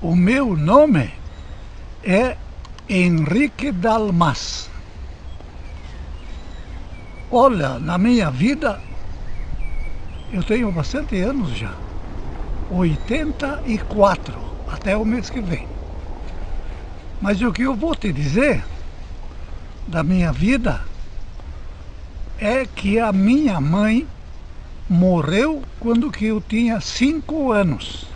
O meu nome é Henrique Dalmas. Olha, na minha vida, eu tenho bastante anos já. 84, até o mês que vem. Mas o que eu vou te dizer da minha vida é que a minha mãe morreu quando que eu tinha 5 anos.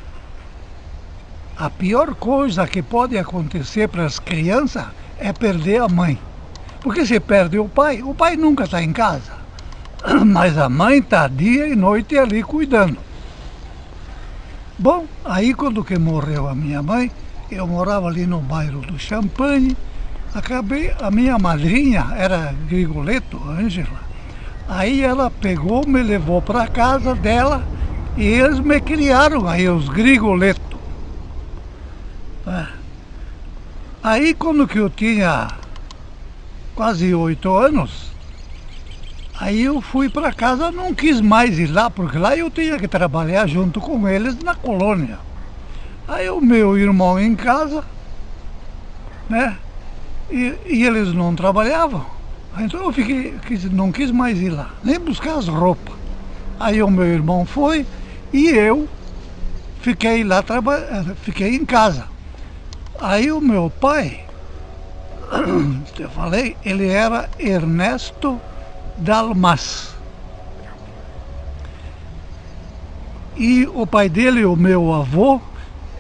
A pior coisa que pode acontecer para as crianças é perder a mãe. Porque se perde o pai nunca está em casa. Mas a mãe está dia e noite ali cuidando. Bom, aí quando que morreu a minha mãe, eu morava ali no bairro do Champanhe. A minha madrinha era Grigoletto, Ângela. Aí ela pegou, me levou para casa dela e eles me criaram aí, os Grigoletto. Aí quando que eu tinha quase 8 anos, aí eu fui para casa, não quis mais ir lá, porque lá eu tinha que trabalhar junto com eles na colônia. Aí o meu irmão em casa, né, e eles não trabalhavam. Então eu não quis mais ir lá, nem buscar as roupas. Aí o meu irmão foi e eu fiquei lá, fiquei em casa. Aí o meu pai, eu falei, ele era Ernesto Dalmas. E o pai dele, o meu avô,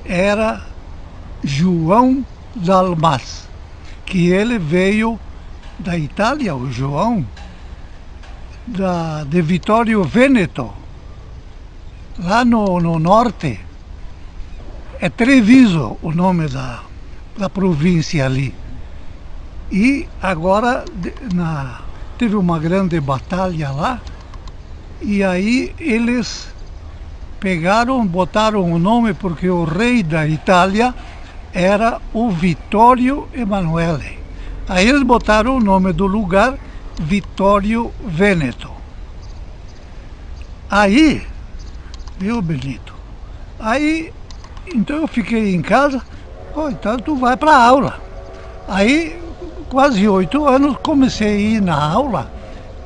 era João Dalmas, que ele veio da Itália, o João, de Vittorio Veneto, lá no norte. É Treviso o nome da província ali. E agora teve uma grande batalha lá, e aí eles botaram o nome porque o rei da Itália era o Vittorio Emanuele. Aí eles botaram o nome do lugar Vittorio Veneto. Aí, viu, Benito? Aí, então eu fiquei em casa, então tu vai para a aula. Aí, quase 8 anos, comecei a ir na aula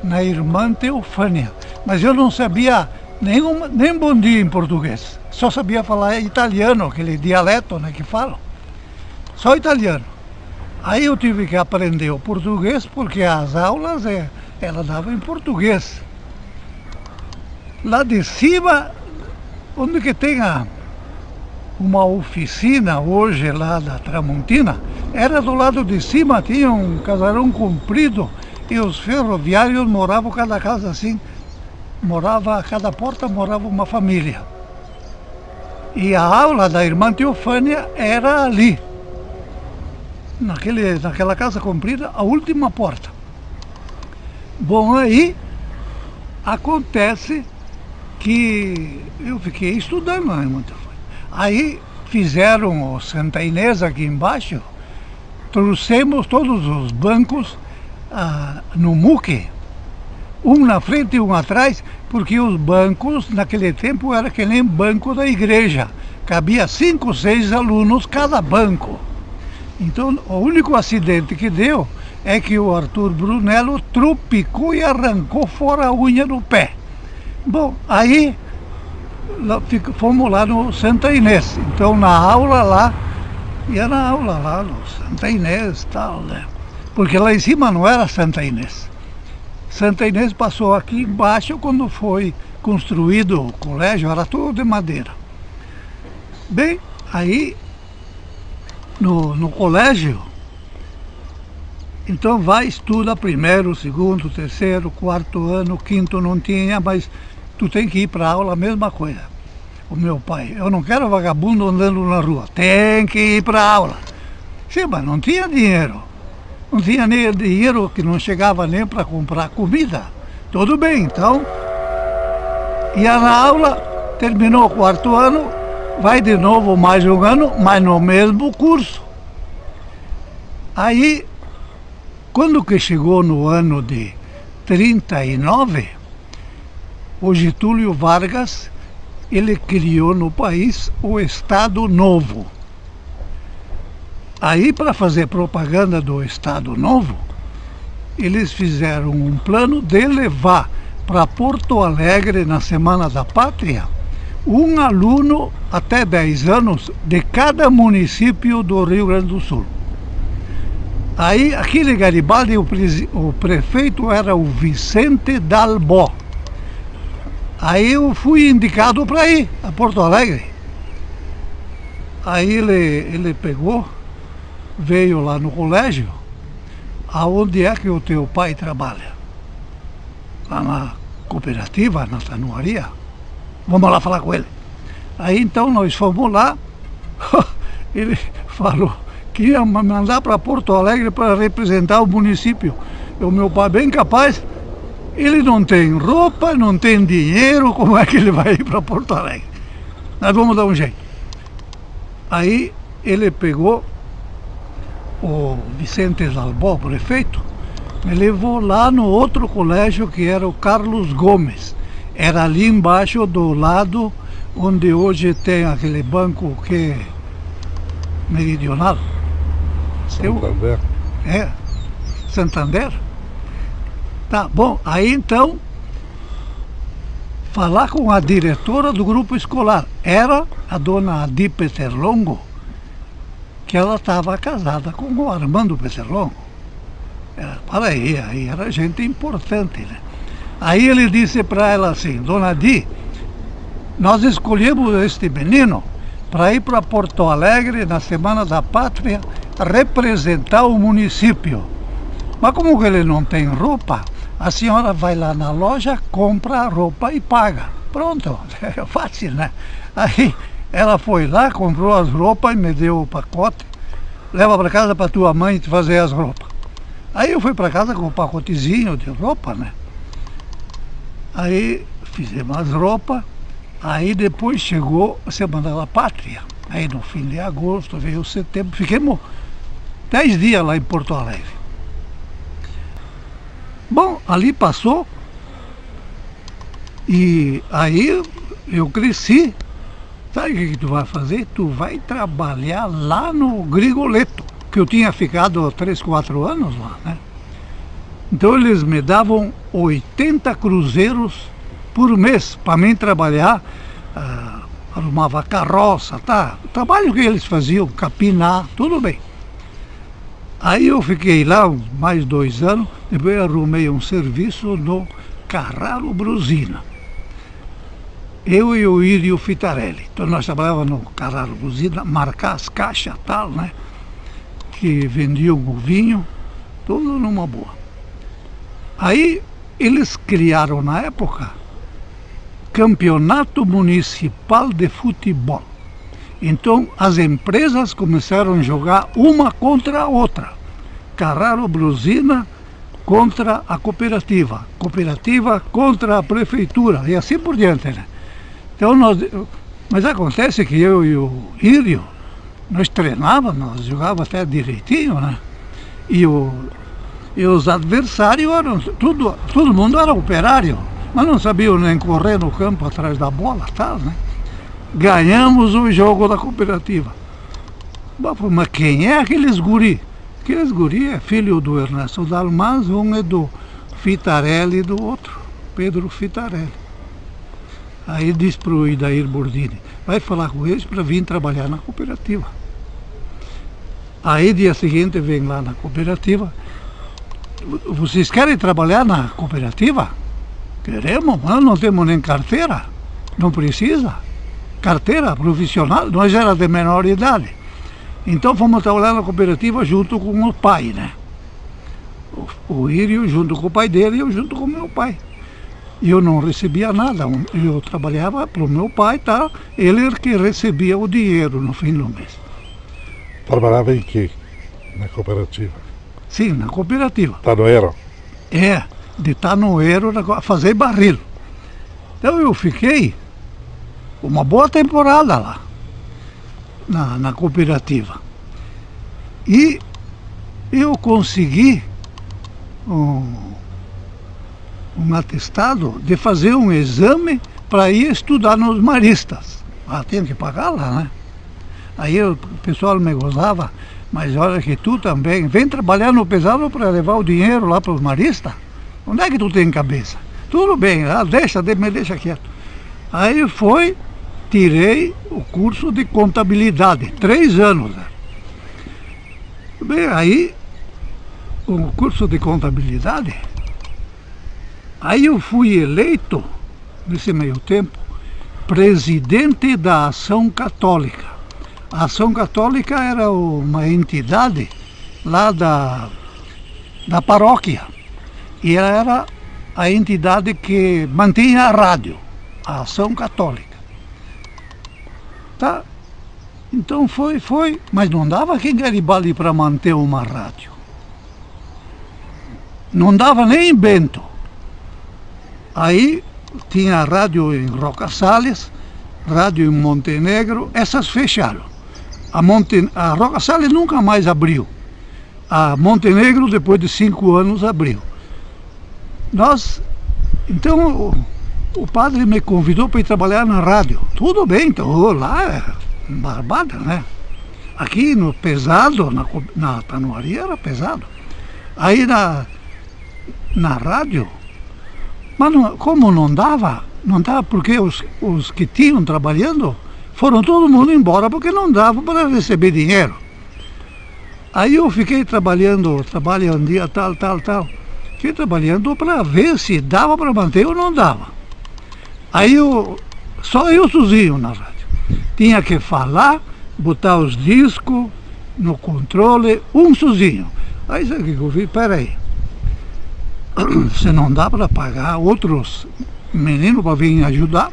na Irmã Teofânia. Mas eu não sabia nem bom dia em português. Só sabia falar italiano, aquele dialeto, né, que falam. Só italiano. Aí eu tive que aprender o português, porque as aulas ela dava em português. Lá de cima, onde que tem uma oficina hoje lá da Tramontina, era do lado de cima, tinha um casarão comprido e os ferroviários moravam cada casa assim, cada porta morava uma família. E a aula da Irmã Teofânia era ali, naquela casa comprida, a última porta. Bom, aí acontece que eu fiquei estudando na Irmã Teofânia. Aí fizeram o Santa Inês aqui embaixo, trouxemos todos os bancos no muque, um na frente e um atrás, porque os bancos naquele tempo era que nem banco da igreja, cabia 5, 6 alunos cada banco. Então o único acidente que deu é que o Arthur Brunello tropicou e arrancou fora a unha do pé. Bom, aí fomos lá no Santa Inês, então na aula lá, ia na aula lá no Santa Inês e tal, né? Porque lá em cima não era Santa Inês. Santa Inês passou aqui embaixo quando foi construído o colégio, era tudo de madeira. Bem, aí no colégio, então vai, estuda primeiro, segundo, terceiro, quarto ano, quinto não tinha, mas tu tem que ir para a aula, a mesma coisa. O meu pai, eu não quero vagabundo andando na rua, tem que ir para a aula. Sim, mas não tinha dinheiro. Não tinha nem dinheiro, que não chegava nem para comprar comida. Tudo bem, então, ia na aula, terminou o quarto ano, vai de novo mais um ano, mas no mesmo curso. Aí, quando que chegou no ano de 39, o Getúlio Vargas, ele criou no país o Estado Novo. Aí, para fazer propaganda do Estado Novo, eles fizeram um plano de levar para Porto Alegre, na Semana da Pátria, um aluno até 10 anos de cada município do Rio Grande do Sul. Aí, aqui em Garibaldi, o prefeito era o Vicente Dalbó. Aí eu fui indicado para ir a Porto Alegre. Aí ele pegou, veio lá no colégio, aonde é que o teu pai trabalha? Lá na cooperativa, na tanuaria. Vamos lá falar com ele. Aí então nós fomos lá, ele falou que ia me mandar para Porto Alegre para representar o município. O meu pai, bem capaz, ele não tem roupa, não tem dinheiro, como é que ele vai ir para Porto Alegre? Nós vamos dar um jeito. Aí ele pegou o Vicente Dalbó, prefeito, me levou lá no outro colégio que era o Carlos Gomes. Era ali embaixo do lado onde hoje tem aquele banco que é meridional. Santander. É, Santander. Tá bom, aí então falar com a diretora do grupo escolar. Era a dona Adi Peterlongo, que ela estava casada com o Armando Peterlongo. Para aí era gente importante, né? Aí ele disse para ela assim: Dona Adi, nós escolhemos este menino para ir para Porto Alegre na Semana da Pátria representar o município. Mas como que ele não tem roupa, a senhora vai lá na loja, compra a roupa e paga. Pronto, é fácil, né? Aí ela foi lá, comprou as roupas e me deu o pacote. Leva para casa para tua mãe fazer as roupas. Aí eu fui para casa com um pacotezinho de roupa, né? Aí fizemos as roupas. Aí depois chegou a Semana da Pátria. Aí no fim de agosto, veio setembro. Fiquemos 10 dias lá em Porto Alegre. Bom, ali passou. E aí eu cresci. Sabe o que tu vai fazer? Tu vai trabalhar lá no Grigoleto, que eu tinha ficado 3, 4 anos lá, né? Então eles me davam 80 cruzeiros por mês para mim trabalhar, arrumava carroça, tá? O trabalho que eles faziam, capinar, tudo bem. Aí eu fiquei lá mais 2 anos, depois arrumei um serviço no Carraro Brusina. Eu e o Írio Fitarelli. Então nós trabalhávamos no Carraro Brusina, marcar as caixas e tal, né? Que vendiam o vinho, tudo numa boa. Aí eles criaram na época Campeonato Municipal de Futebol. Então as empresas começaram a jogar uma contra a outra. Carraro Brusina contra a cooperativa, cooperativa contra a prefeitura e assim por diante, né? Então mas acontece que eu e o Írio, nós treinávamos, nós jogávamos até direitinho, né? E os adversários eram, todo mundo era operário, mas não sabiam nem correr no campo atrás da bola, tal, né? Ganhamos o jogo da cooperativa. Mas quem é aqueles guri? Aqueles guri é filho do Ernesto Dalmas, um é do Fitarelli e do outro, Pedro Fitarelli. Aí disse para o Idair Bordini, vai falar com eles para vir trabalhar na cooperativa. Aí dia seguinte vem lá na cooperativa, vocês querem trabalhar na cooperativa? Queremos, mas não temos nem carteira, não precisa. Carteira profissional, nós era de menor idade. Então fomos trabalhar na cooperativa junto com o pai, né? O Írio junto com o pai dele e eu junto com o meu pai. E eu não recebia nada, eu trabalhava para o meu pai, tá? Ele que recebia o dinheiro no fim do mês. Trabalhava em quê? Na cooperativa? Sim, na cooperativa. Tanoeiro? É, de tanoeiro a fazer barril. Então eu fiquei uma boa temporada lá, na cooperativa. E eu consegui um atestado de fazer um exame para ir estudar nos maristas. Tinha que pagar lá, né? Aí o pessoal me gozava, mas olha que tu também vem trabalhar no pesado para levar o dinheiro lá para os maristas. Onde é que tu tem cabeça? Tudo bem, me deixa quieto. Aí tirei o curso de contabilidade, 3 anos. Bem, aí, o curso de contabilidade, aí eu fui eleito, nesse meio tempo, presidente da Ação Católica. A Ação Católica era uma entidade lá da paróquia. E ela era a entidade que mantinha a rádio, a Ação Católica. Tá? Então foi, mas não dava aqui em Garibaldi para manter uma rádio. Não dava nem em Bento. Aí tinha a rádio em Roca Salles, rádio em Montenegro, essas fecharam. A Roca Salles nunca mais abriu. A Montenegro, depois de 5 anos, abriu. Então o padre me convidou para ir trabalhar na rádio. Tudo bem, então lá é barbada, né? Aqui no pesado, na tanuaria era pesado. Aí na rádio, mas como não dava porque os que tinham trabalhando foram todo mundo embora porque não dava para receber dinheiro. Aí eu fiquei trabalhando um dia tal. Fiquei trabalhando para ver se dava para manter ou não dava. Aí só eu sozinho na rádio. Tinha que falar, botar os discos no controle, sozinho. Aí sabe o que eu vi? Peraí. Se não dá para pagar outros meninos para vir ajudar.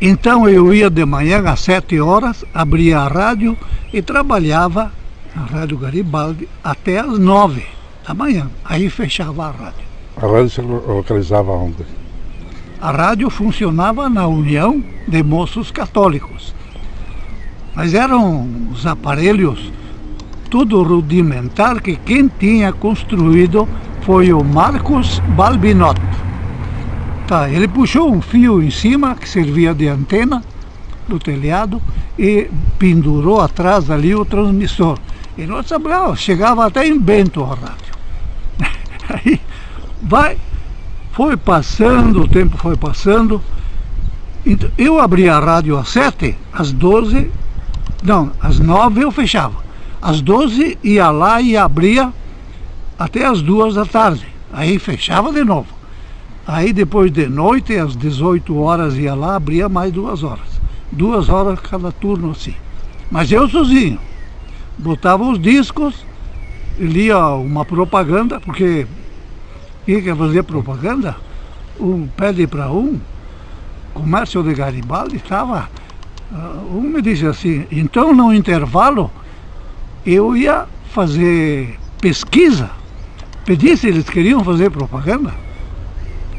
Então eu ia de manhã às 7 horas, abria a rádio e trabalhava na Rádio Garibaldi até às 9 da manhã. Aí fechava a rádio. A rádio se localizava onde? A rádio funcionava na União de Moços Católicos. Mas eram os aparelhos tudo rudimentar que quem tinha construído foi o Marcos Balbinotto. Tá, ele puxou um fio em cima que servia de antena do telhado e pendurou atrás ali o transmissor. E nós trabalhávamos, chegava até em Bento a rádio. Aí foi passando, o tempo foi passando. Então, eu abria a rádio às 7, às 12, não, às 9 eu fechava. Às 12 ia lá e abria até às 2 da tarde. Aí fechava de novo. Aí depois de noite, às 18 horas ia lá, abria mais 2 horas. 2 horas cada turno assim. Mas eu sozinho. Botava os discos, lia uma propaganda, porque quem quer fazer propaganda, pede para comércio de Garibaldi estava. Me disse assim, então no intervalo eu ia fazer pesquisa, pedi se eles queriam fazer propaganda.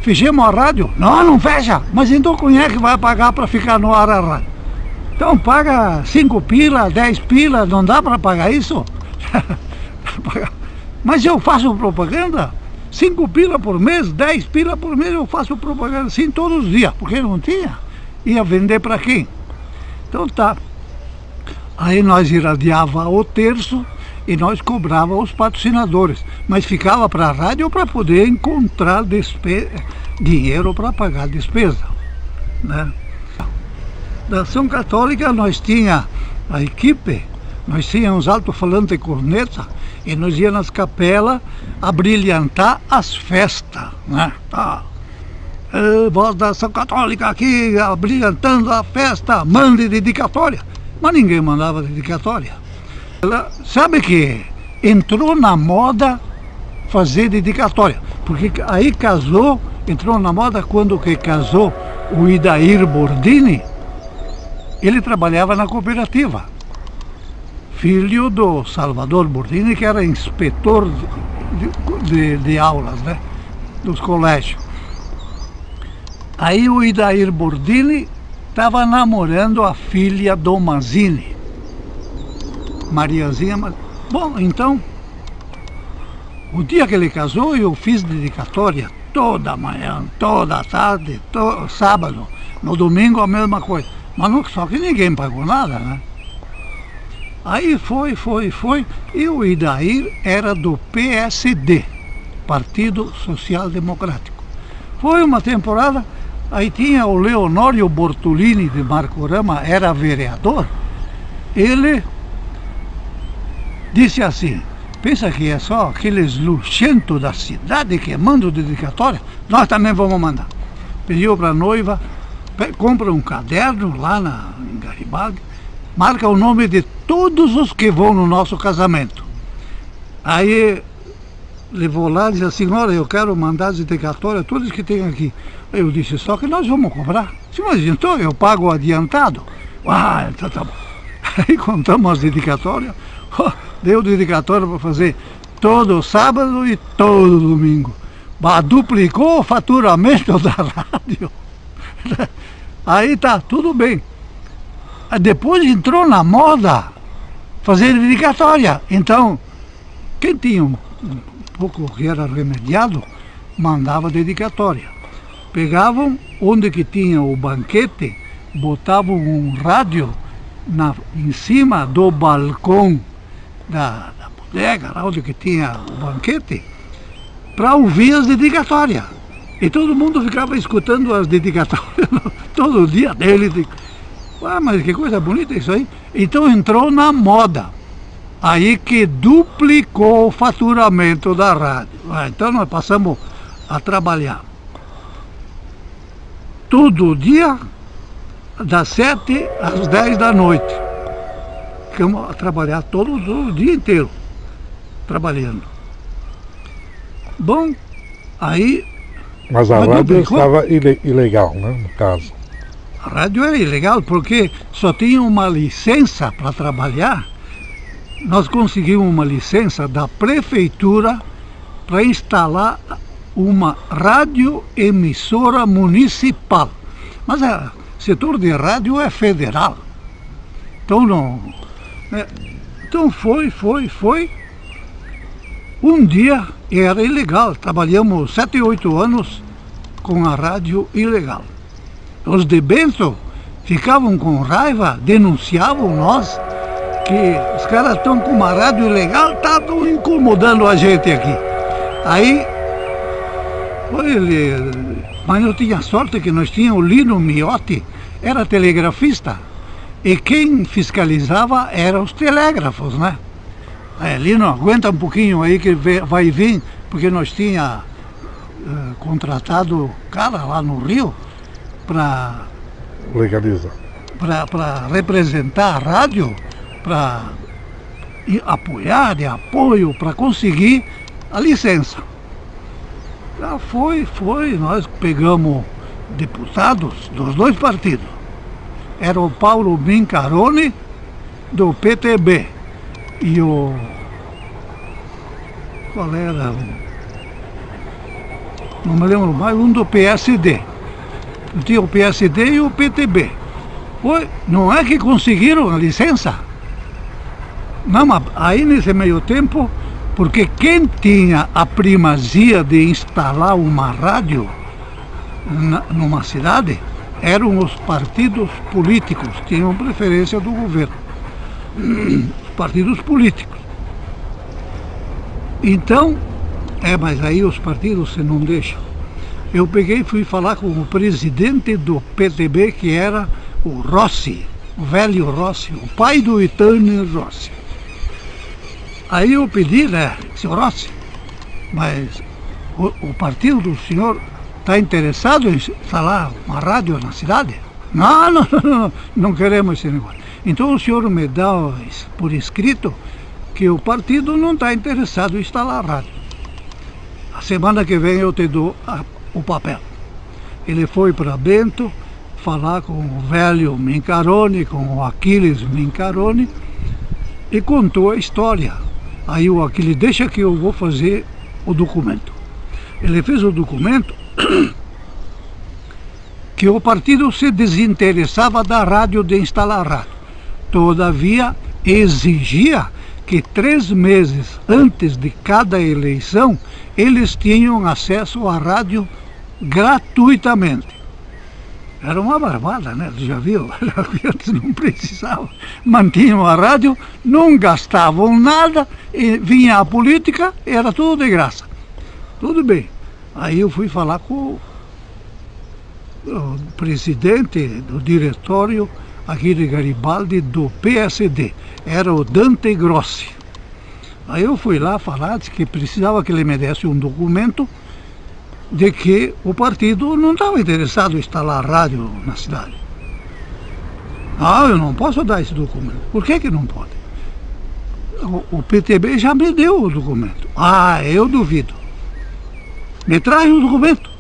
Fechemos a rádio? Não fecha, mas então quem é que vai pagar para ficar no ar a rádio? Então paga 5 pila, 10 pila, não dá para pagar isso? Mas eu faço propaganda, 5 pila por mês, 10 pila por mês, eu faço propaganda assim todos os dias, porque não tinha. Ia vender para quem? Então tá. Aí nós irradiava o terço e nós cobrava os patrocinadores, mas ficava para a rádio para poder encontrar dinheiro para pagar a despesa, né? Da Ação Católica nós tinha a equipe, nós tínhamos alto-falante e corneta e nós íamos nas capelas a brilhantar as festas, né? Voz da Ação Católica aqui, brilhantando a festa, mande dedicatória. Mas ninguém mandava dedicatória. Sabe que entrou na moda fazer dedicatória, porque aí entrou na moda quando que casou o Idair Bordini. Ele trabalhava na cooperativa, filho do Salvador Bordini, que era inspetor de aulas, né, dos colégios. Aí o Idair Bordini estava namorando a filha do Mazini, Mariazinha. Bom, então, o dia que ele casou, eu fiz dedicatória toda manhã, toda tarde, sábado, no domingo a mesma coisa. Mas só que ninguém pagou nada, né? Aí foi, e o Idair era do PSD, Partido Social Democrático. Foi uma temporada, aí tinha o Leonório Bortolini de Marcorama, era vereador. Ele disse assim: pensa que é só aqueles luxentos da cidade que mandam dedicatória? Nós também vamos mandar. Pediu para a noiva, compra um caderno lá em Garibaldi, marca o nome de todos os que vão no nosso casamento. Aí levou lá e disse assim: olha, eu quero mandar as dedicatórias, todas que tem aqui. Eu disse: só que nós vamos cobrar. Sim, mas então eu pago adiantado. Ah, então tá bom. Aí contamos as dedicatórias. Deu dedicatória para fazer todo sábado e todo domingo. Duplicou o faturamento da rádio. Aí tá, tudo bem. Depois entrou na moda fazer dedicatória. Então, quem tinha um pouco que era remediado, mandava dedicatória. Pegavam onde que tinha o banquete, botavam um rádio em cima do balcão da bodega, lá onde que tinha o banquete, para ouvir as dedicatórias. E todo mundo ficava escutando as dedicatórias todo dia dele. Ah, mas que coisa bonita isso aí. Então entrou na moda. Aí que duplicou o faturamento da rádio. Então nós passamos a trabalhar todo dia, das 7 às 10 da noite. Ficamos a trabalhar todo o dia inteiro, trabalhando. Bom, aí... Mas a rádio estava ilegal, né, no caso. A rádio era ilegal porque só tinha uma licença para trabalhar. Nós conseguimos uma licença da prefeitura para instalar uma radioemissora municipal. Mas o setor de rádio é federal. Então não... Então foi. Um dia era ilegal. Trabalhamos 7, 8 anos com a rádio ilegal. Os de Bento ficavam com raiva, denunciavam nós, que os caras estão com uma rádio ilegal, estão incomodando a gente aqui. Aí, mas eu tinha sorte que nós tínhamos o Lino Miotti, era telegrafista, e quem fiscalizava eram os telégrafos, né? Lino, aguenta um pouquinho aí que vai vir, porque nós tínhamos contratado cara lá no Rio para legalizar, para representar a rádio, para apoiar, de apoio, para conseguir a licença. Já foi, nós pegamos deputados dos dois partidos. Era o Paulo Mincarone, do PTB, e o... qual era? Não me lembro mais, um do PSD. Tinha o PSD e o PTB. Não é que conseguiram a licença? Não, mas aí nesse meio tempo, porque quem tinha a primazia de instalar uma rádio numa cidade eram os partidos políticos, tinham preferência do governo. Os partidos políticos. Então, mas aí os partidos se não deixam. Eu peguei e fui falar com o presidente do PTB, que era o Rossi, o velho Rossi, o pai do Itane Rossi. Aí eu pedi, senhor Rossi, mas o partido do senhor está interessado em instalar uma rádio na cidade? Não queremos esse negócio. Então o senhor me dá por escrito que o partido não está interessado em instalar a rádio. A semana que vem eu te dou o papel. Ele foi para Bento falar com o velho Mincarone, com o Aquiles Mincarone, e contou a história. Aí o Aquiles: deixa que eu vou fazer o documento. Ele fez o documento que o partido se desinteressava da rádio, de instalar a rádio. Todavia, exigia que 3 meses antes de cada eleição eles tinham acesso à rádio gratuitamente. Era uma barbada, né? Tu já viu? Antes não precisava. Mantinham a rádio, não gastavam nada, e vinha a política, era tudo de graça. Tudo bem. Aí eu fui falar com o presidente do diretório aqui de Garibaldi do PSD, era o Dante Grossi. Aí eu fui lá falar que precisava que ele me desse um documento de que o partido não estava interessado em instalar rádio na cidade. Ah, eu não posso dar esse documento. Por que não pode? O PTB já me deu o documento. Ah, eu duvido. Me traz o documento.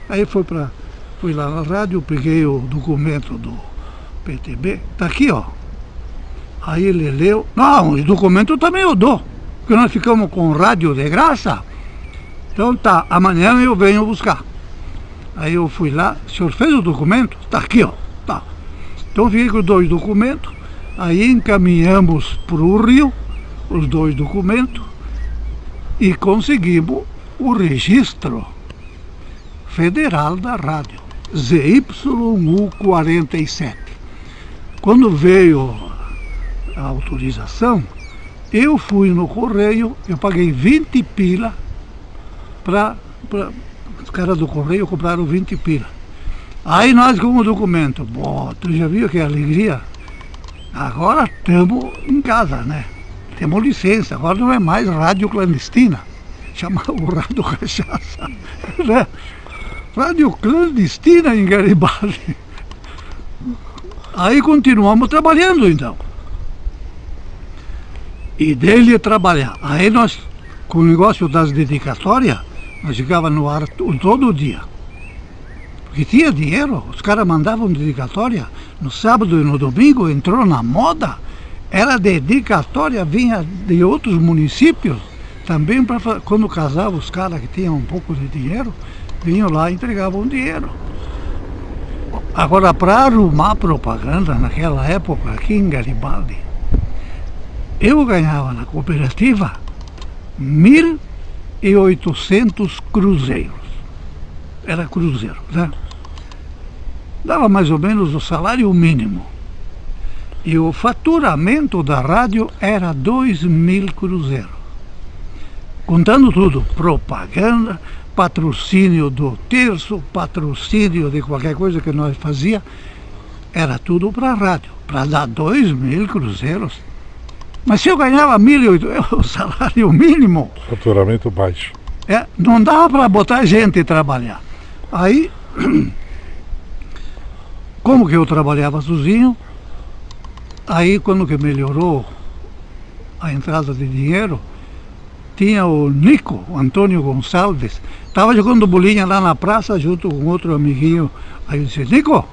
Aí fui lá na rádio, peguei o documento do PTB, tá aqui, ó. Aí ele leu. Não, o documento também eu dou, porque nós ficamos com rádio de graça. Então tá, amanhã eu venho buscar. Aí eu fui lá, o senhor fez o documento? Tá aqui, ó. Tá. Então fiquei com 2 documentos, aí encaminhamos para o Rio os 2 documentos e conseguimos o registro federal da rádio, ZYU47. Quando veio a autorização, eu fui no correio, eu paguei 20 pila para os caras do correio compraram 20 pila. Aí nós com o documento, tu já viu que alegria? Agora estamos em casa, né? Temos licença, agora não é mais rádio clandestina, chama o rádio cachaça, né? Rádio clandestina em Garibaldi. Aí continuamos trabalhando então. E dele trabalhar. Aí nós, com o negócio das dedicatórias, nós ficávamos no ar todo dia. Porque tinha dinheiro, os caras mandavam dedicatória. No sábado e no domingo entrou na moda. Era dedicatória, vinha de outros municípios. Também quando casavam os caras que tinham um pouco de dinheiro, vinham lá e entregavam dinheiro. Agora, para arrumar propaganda naquela época aqui em Garibaldi, eu ganhava na cooperativa 1.800 cruzeiros. Era cruzeiro, né? Dava mais ou menos o salário mínimo. E o faturamento da rádio era 2.000 cruzeiros. Contando tudo, propaganda, patrocínio do terço, patrocínio de qualquer coisa que nós fazia, era tudo para a rádio, para dar 2.000 cruzeiros. Mas se eu ganhava 1.800, o salário mínimo... Faturamento baixo. Não dava para botar gente a trabalhar. Aí, como que eu trabalhava sozinho, aí quando que melhorou a entrada de dinheiro, tinha o Nico, o Antônio Gonçalves, estava jogando bolinha lá na praça junto com outro amiguinho. Aí eu disse, Nico,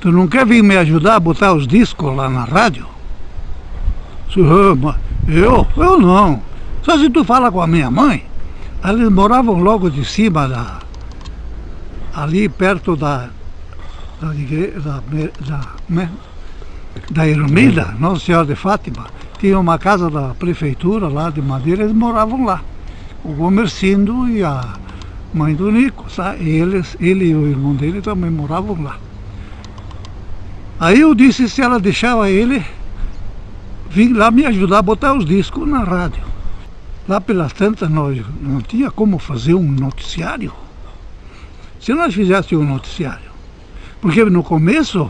tu não quer vir me ajudar a botar os discos lá na rádio? Eu não. Só se tu fala com a minha mãe. Eles moravam logo de cima ali perto da Ermida, Nossa Senhora de Fátima. Tinha uma casa da prefeitura lá de Madeira, eles moravam lá. O Gomercindo e a mãe do Nico, sabe? Ele e o irmão dele também moravam lá. Aí eu disse se ela deixava ele vir lá me ajudar a botar os discos na rádio. Lá pelas tantas nós não tinha como fazer um noticiário. Se nós fizéssemos um noticiário, porque no começo,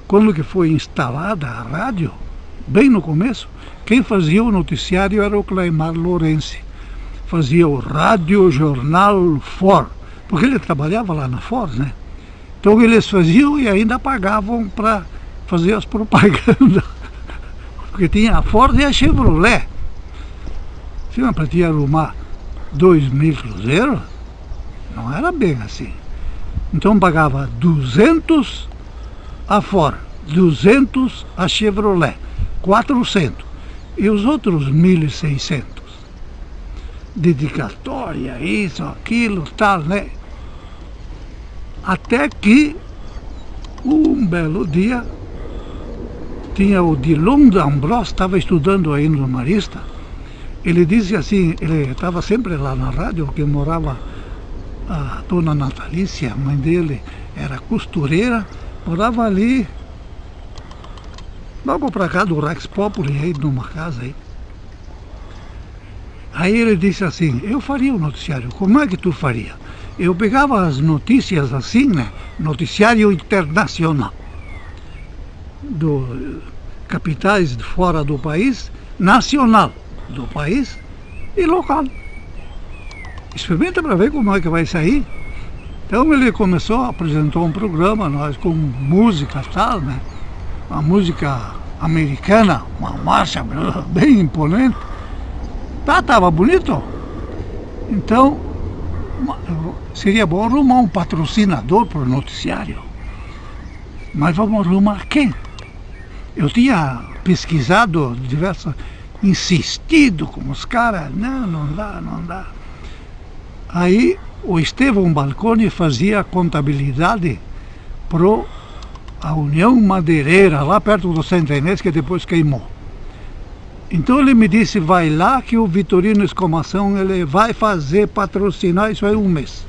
quando que foi instalada a rádio, bem no começo, quem fazia o noticiário era o Claymar Lourenço. Fazia o Rádio Jornal Ford, porque ele trabalhava lá na Ford, né? Então eles faziam e ainda pagavam para fazer as propagandas. Porque tinha a Ford e a Chevrolet. Se não para te arrumar 2.000 cruzeiros, não era bem assim. Então pagava 200 a Ford, 200 a Chevrolet, 400. E os outros 1.600. Dedicatória, isso, aquilo, tal, né? Até que, um belo dia, tinha o Dilon D'Ambrós, estava estudando aí no Marista. Ele disse assim, ele estava sempre lá na rádio, porque morava a dona Natalícia, a mãe dele, era costureira, morava ali, logo para cá do Rex Populi, aí numa casa aí. Aí ele disse assim, eu faria o noticiário, como é que tu faria? Eu pegava as notícias assim, né, noticiário internacional, do capitais fora do país, nacional do país e local. Experimenta para ver como é que vai sair. Então ele apresentou um programa, nós com música e tal, né? Uma música americana, uma marcha bem imponente. Tava bonito. Então, seria bom arrumar um patrocinador para o noticiário. Mas vamos arrumar quem? Eu tinha pesquisado insistido com os caras, não dá. Aí o Estevão Balcone fazia contabilidade para a União Madeireira, lá perto do Santa Inês, que depois queimou. Então ele me disse, vai lá que o Vitorino Escomação, ele vai patrocinar isso aí um mês.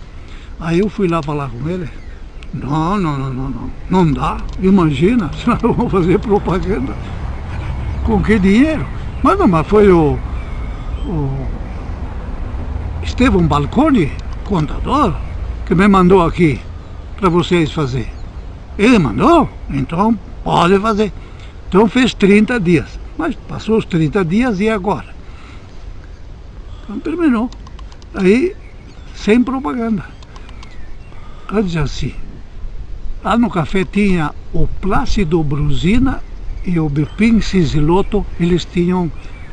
Aí eu fui lá falar com ele, não dá, imagina, senão eu vou fazer propaganda. Com que dinheiro? Mas foi o Estevão Balcone, contador, que me mandou aqui para vocês fazer. Ele mandou? Então pode fazer. Então fez 30 dias. Mas passou os 30 dias e agora? Então terminou. Aí, sem propaganda. Antes assim, lá no café tinha o Plácido Brusina e o Bepin Cisilotto, eles tinham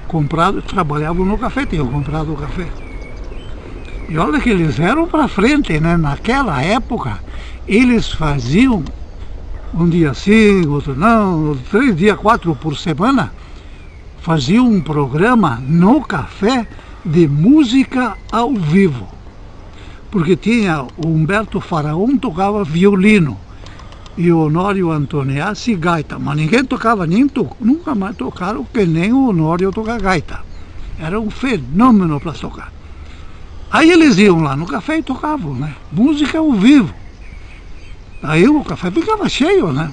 comprado, trabalhavam no café, tinham comprado o café. E olha que eles eram para frente, né? Naquela época, eles faziam um dia sim, outro não, 3 dias, 4 por semana, faziam um programa no café de música ao vivo. Porque tinha o Humberto Faraon, tocava violino, e o Honório Antoniazzi gaita, mas ninguém tocava, nunca mais tocaram que nem o Honório tocar gaita. Era um fenômeno para tocar. Aí eles iam lá no café e tocavam, né? Música ao vivo. Aí o café ficava cheio, né?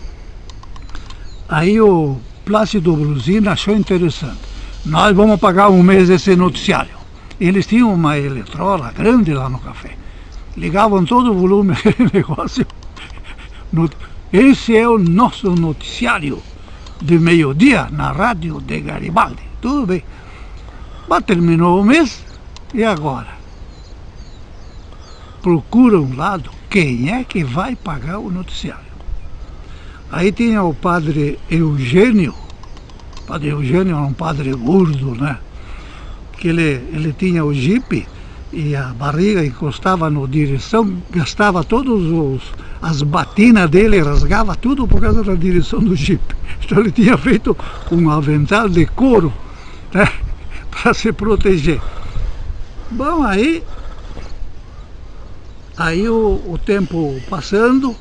Aí o Plácido Brusina achou interessante. Nós vamos pagar um mês esse noticiário. Eles tinham uma eletrola grande lá no café. Ligavam todo o volume daquele negócio. Esse é o nosso noticiário de meio-dia na rádio de Garibaldi. Tudo bem. Mas terminou o mês e agora? Procura um lado, quem é que vai pagar o noticiário? Aí tinha o padre Eugênio. O padre Eugênio era um padre gordo, né? Que ele tinha o jipe e a barriga encostava na direção, gastava as batinas dele, rasgava tudo por causa da direção do jipe. Então ele tinha feito um avental de couro, né? Para se proteger. Bom, aí o tempo passando,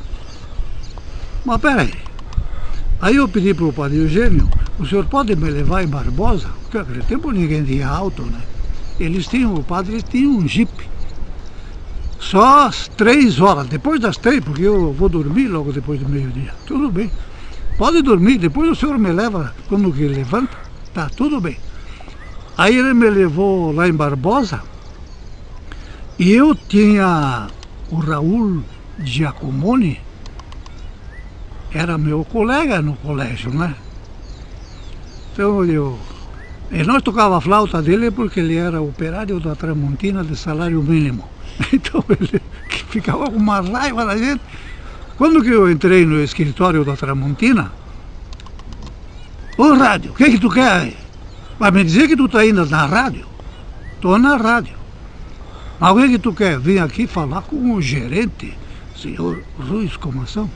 mas peraí. Aí eu pedi para o padre Eugênio, o senhor pode me levar em Barbosa? Porque naquele tempo ninguém tinha auto, né? O padre tinha um jipe. Só às 3 horas, depois das 3, porque eu vou dormir logo depois do meio-dia. Tudo bem. Pode dormir, depois o senhor me leva quando que levanta. Tá, tudo bem. Aí ele me levou lá em Barbosa e eu tinha o Raul Giacomoni, era meu colega no colégio, né? Então e nós tocava a flauta dele porque ele era operário da Tramontina de salário mínimo. Então ele ficava com uma raiva da gente. Quando que eu entrei no escritório da Tramontina, ô rádio, o que tu quer aí? Vai me dizer que tu tá indo na rádio? Tô na rádio. Mas o que tu quer? Vim aqui falar com o gerente, senhor Rui Escomação.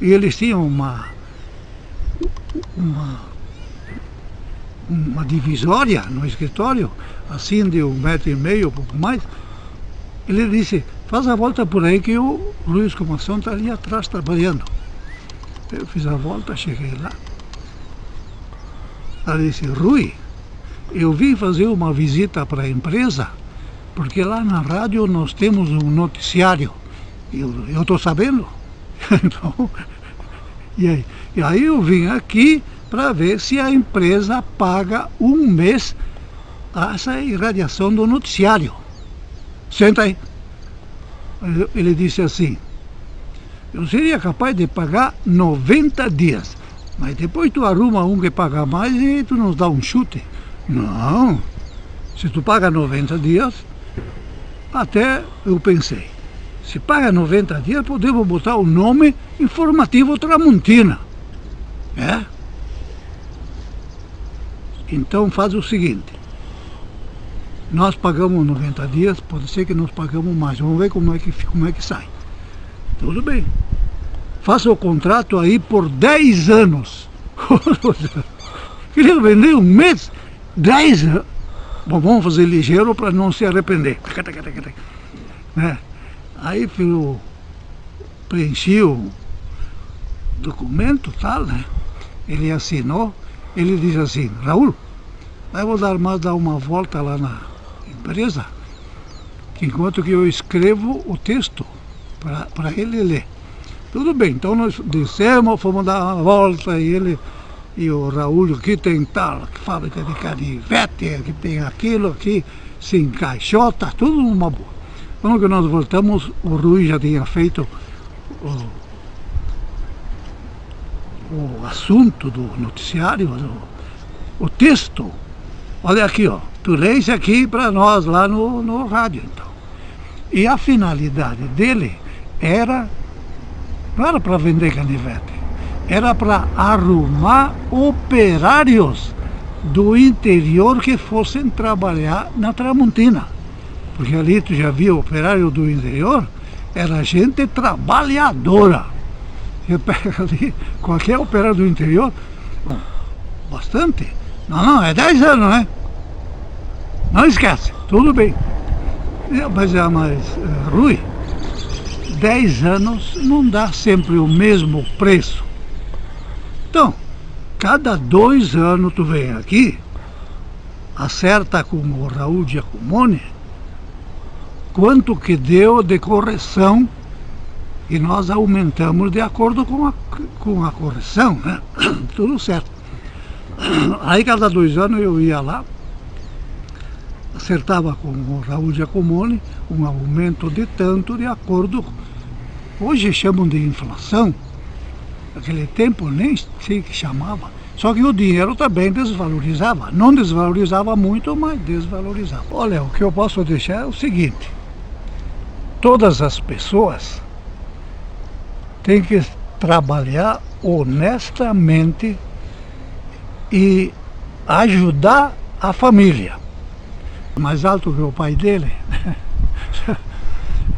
E eles tinham uma divisória no escritório, assim de 1,5 metro, pouco mais. Ele disse, faz a volta por aí que o Rui Escomação está ali atrás trabalhando. Eu fiz a volta, cheguei lá. Ela disse, Rui, eu vim fazer uma visita para a empresa Porque lá na rádio nós temos um noticiário. Eu estou sabendo. Então, e aí eu vim aqui para ver se a empresa paga um mês essa irradiação do noticiário. Senta aí. Ele disse assim: eu seria capaz de pagar 90 dias, mas depois tu arruma um que paga mais e tu nos dá um chute. Não, se tu paga 90 dias, até eu pensei, se paga 90 dias, podemos botar o nome Informativo Tramontina. É? Então faz o seguinte, nós pagamos 90 dias, pode ser que nós pagamos mais, vamos ver como é que sai. Tudo bem. Faça o contrato aí por 10 anos. Queria vender um mês, 10 anos. Bom, vamos fazer ligeiro para não se arrepender. Aí preenchi o documento, tal, né? Ele assinou, ele diz assim: Raul, eu vou dar uma volta lá na empresa, que enquanto que eu escrevo o texto para ele ler. Tudo bem, então nós descemos, fomos dar uma volta e o Raul aqui tem tal, fábrica de canivete, que tem aquilo aqui, se encaixota, tudo uma boa. Quando que nós voltamos, o Rui já tinha feito o assunto do noticiário, o texto. Olha aqui, ó, tu lê isso aqui para nós lá no rádio, então. E a finalidade dele não era para vender canivete, era para arrumar operários do interior que fossem trabalhar na Tramontina. Porque ali tu já viu, operário do interior, era gente trabalhadora. Você pega ali, qualquer operário do interior, bastante. Não, é 10 anos, né? Não esquece, tudo bem. Mas Rui, 10 anos não dá sempre o mesmo preço. Então, cada 2 anos tu vem aqui, acerta com o Raul Giacomoni quanto que deu de correção e nós aumentamos de acordo com a correção, né? Tudo certo. Aí cada 2 anos eu ia lá, acertava com o Raul Giacomoni um aumento de tanto de acordo. Hoje chamam de inflação, naquele tempo nem sei que chamava, só que o dinheiro também desvalorizava, não desvalorizava muito, mas desvalorizava. Olha, o que eu posso deixar é o seguinte: todas as pessoas têm que trabalhar honestamente e ajudar a família. Mais alto que o pai dele.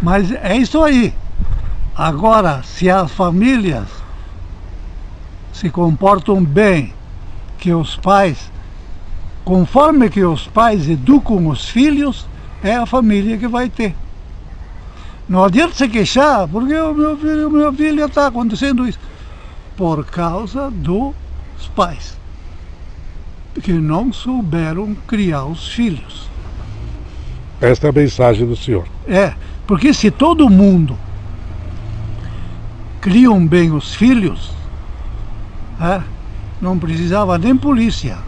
Mas é isso aí. Agora, se as famílias se comportam bem, que os pais, conforme que os pais educam os filhos, é a família que vai ter. Não adianta se queixar, porque o meu filho está acontecendo isso. Por causa dos pais, que não souberam criar os filhos. Esta é a mensagem do senhor. Porque se todo mundo criam bem os filhos, não precisava nem polícia.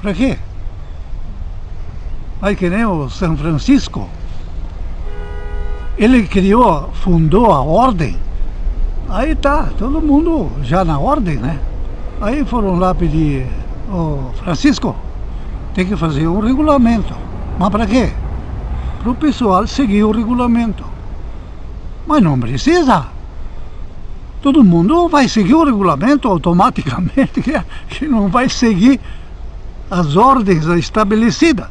Para quê? Aí que nem o São Francisco. Ele fundou a ordem. Aí tá, todo mundo já na ordem, né? Aí foram lá pedir: ô Francisco, tem que fazer um regulamento. Mas para quê? Para o pessoal seguir o regulamento. Mas não precisa. Todo mundo vai seguir o regulamento automaticamente, que não vai seguir as ordens estabelecidas.